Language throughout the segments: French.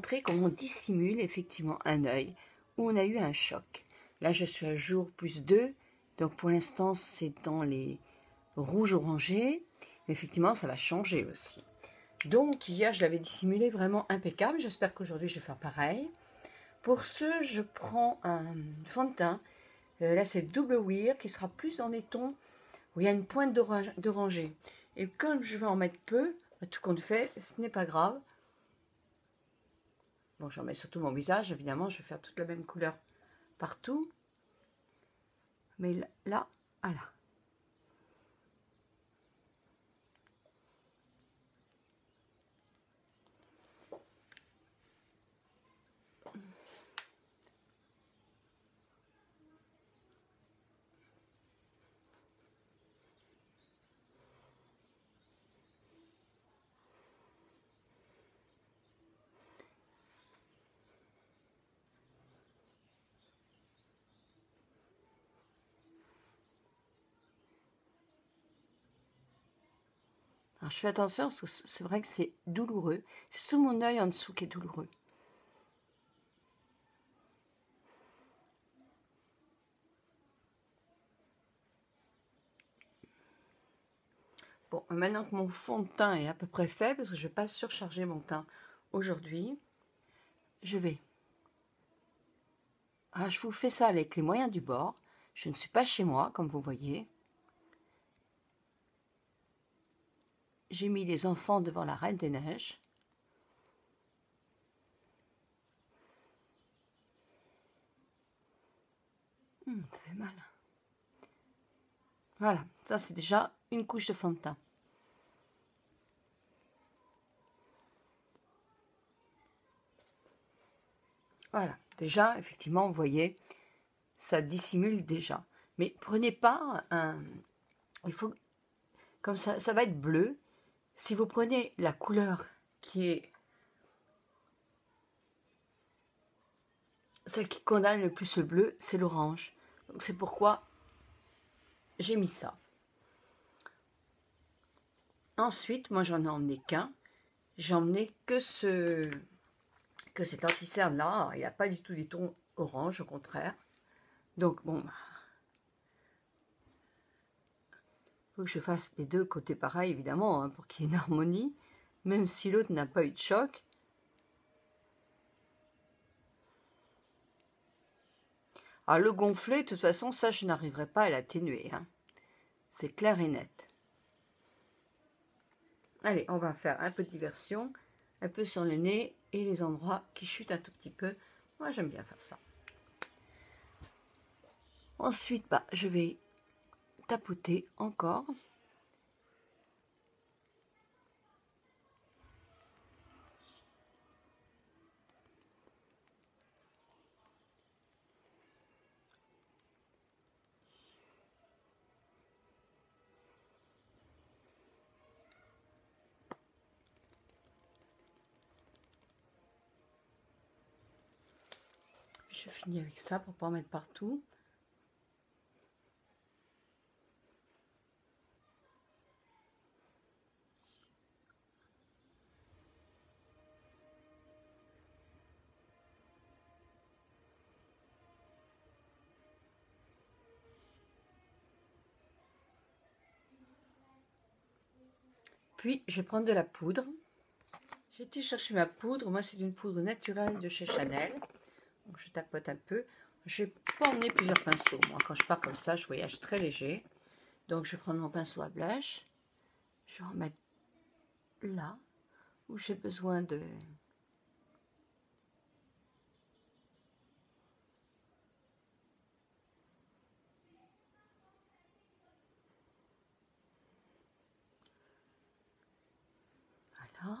montrer comment on dissimule effectivement un œil où on a eu un choc. Là, je suis à jour +2, donc pour l'instant, c'est dans les rouges orangés. Mais effectivement, ça va changer aussi. Donc, hier, je l'avais dissimulé vraiment impeccable. J'espère qu'aujourd'hui, je vais faire pareil. Pour ce, je prends un fond de teint. Là, c'est Double Wear qui sera plus dans des tons où il y a une pointe d'orangé. Et comme je vais en mettre peu, tout compte fait, ce n'est pas grave. Bon, j'en mets surtout mon visage, évidemment, je vais faire toute la même couleur partout. Mais là, voilà. Alors, je fais attention parce que c'est vrai que c'est douloureux. C'est tout mon œil en dessous qui est douloureux. Bon, maintenant que mon fond de teint est à peu près fait, parce que je ne vais pas surcharger mon teint aujourd'hui, je vais... Ah, je vous fais ça avec les moyens du bord. Je ne suis pas chez moi, comme vous voyez. J'ai mis les enfants devant la Reine des Neiges. Ça fait mal. Voilà, ça c'est déjà une couche de fond de teint. Voilà, déjà, effectivement, vous voyez, ça dissimule déjà. Mais prenez pas un... Il faut... Comme ça va être bleu. Si vous prenez la couleur qui est... Celle qui condamne le plus le bleu, c'est l'orange. Donc c'est pourquoi j'ai mis ça. Ensuite, moi j'en ai emmené qu'un. J'ai emmené que cet anti-cerne là. Il n'y a pas du tout des tons orange, au contraire. Donc bon, faut que je fasse les deux côtés pareil évidemment, hein, pour qu'il y ait une harmonie. Même si l'autre n'a pas eu de choc. Alors le gonfler, de toute façon, ça je n'arriverai pas à l'atténuer. Hein. C'est clair et net. Allez, on va faire un peu de diversion, un peu sur le nez et les endroits qui chutent un tout petit peu. Moi, j'aime bien faire ça. Ensuite, je vais tapoter encore. Je finis avec ça pour ne pas en mettre partout. Puis, je vais prendre de la poudre. J'ai été chercher ma poudre. Moi, c'est une poudre naturelle de chez Chanel. Donc, je tapote un peu. Je n'ai pas emmené plusieurs pinceaux. Moi, quand je pars comme ça, je voyage très léger. Donc, je vais prendre mon pinceau à blush. Je vais en mettre là, où j'ai besoin de... Voilà.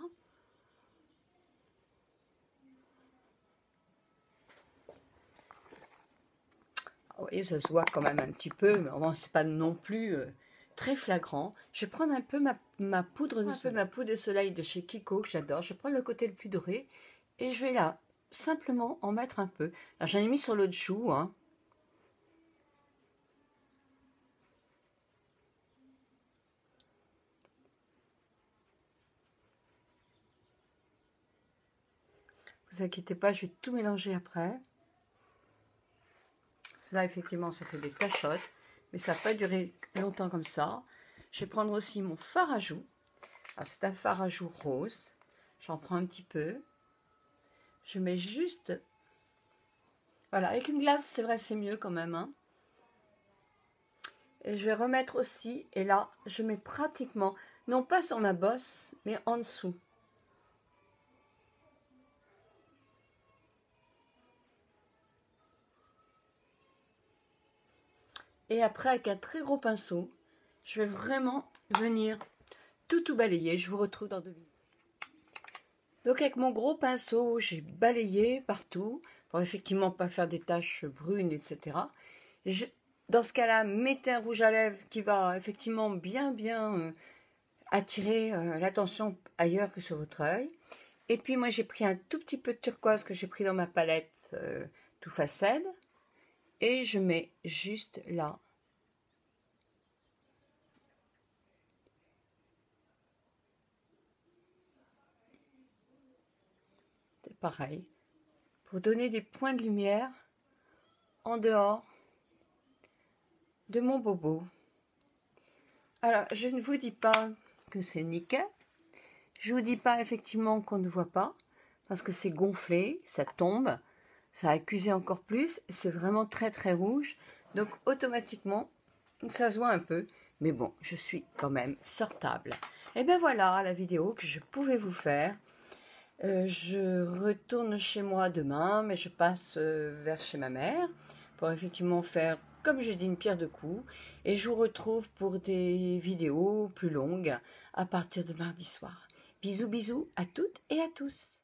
Vous voyez, ça se voit quand même un petit peu, mais bon, c'est pas non plus très flagrant. Je vais prendre un peu ma poudre de soleil de chez Kiko, que j'adore. Je prends le côté le plus doré et je vais là simplement en mettre un peu. Alors j'en ai mis sur l'autre joue, hein. Vous vous inquiétez pas, je vais tout mélanger après. Là, effectivement, ça fait des tachottes, mais ça va pas durer longtemps comme ça. Je vais prendre aussi mon fard à joues. C'est un fard à joues rose. J'en prends un petit peu. Je mets juste... Voilà, avec une glace, c'est vrai, c'est mieux quand même. Hein. Et je vais remettre aussi, et là, je mets pratiquement, non pas sur ma bosse, mais en dessous. Et après, avec un très gros pinceau, je vais vraiment venir tout balayer. Je vous retrouve dans 2 minutes. Donc avec mon gros pinceau, j'ai balayé partout pour effectivement pas faire des taches brunes, etc. Dans ce cas-là, mettez un rouge à lèvres qui va effectivement bien attirer l'attention ailleurs que sur votre œil. Et puis moi j'ai pris un tout petit peu de turquoise que j'ai pris dans ma palette Too Faced. Et je mets juste là. C'est pareil. Pour donner des points de lumière en dehors de mon bobo. Alors, je ne vous dis pas que c'est nickel. Je ne vous dis pas effectivement qu'on ne voit pas. Parce que c'est gonflé, ça tombe. Ça a accusé encore plus. C'est vraiment très très rouge. Donc automatiquement, ça se voit un peu. Mais bon, je suis quand même sortable. Et bien voilà la vidéo que je pouvais vous faire. Je retourne chez moi demain, mais je passe vers chez ma mère pour effectivement faire, comme j'ai dit, une pierre de coups. Et je vous retrouve pour des vidéos plus longues à partir de mardi soir. Bisous, bisous à toutes et à tous.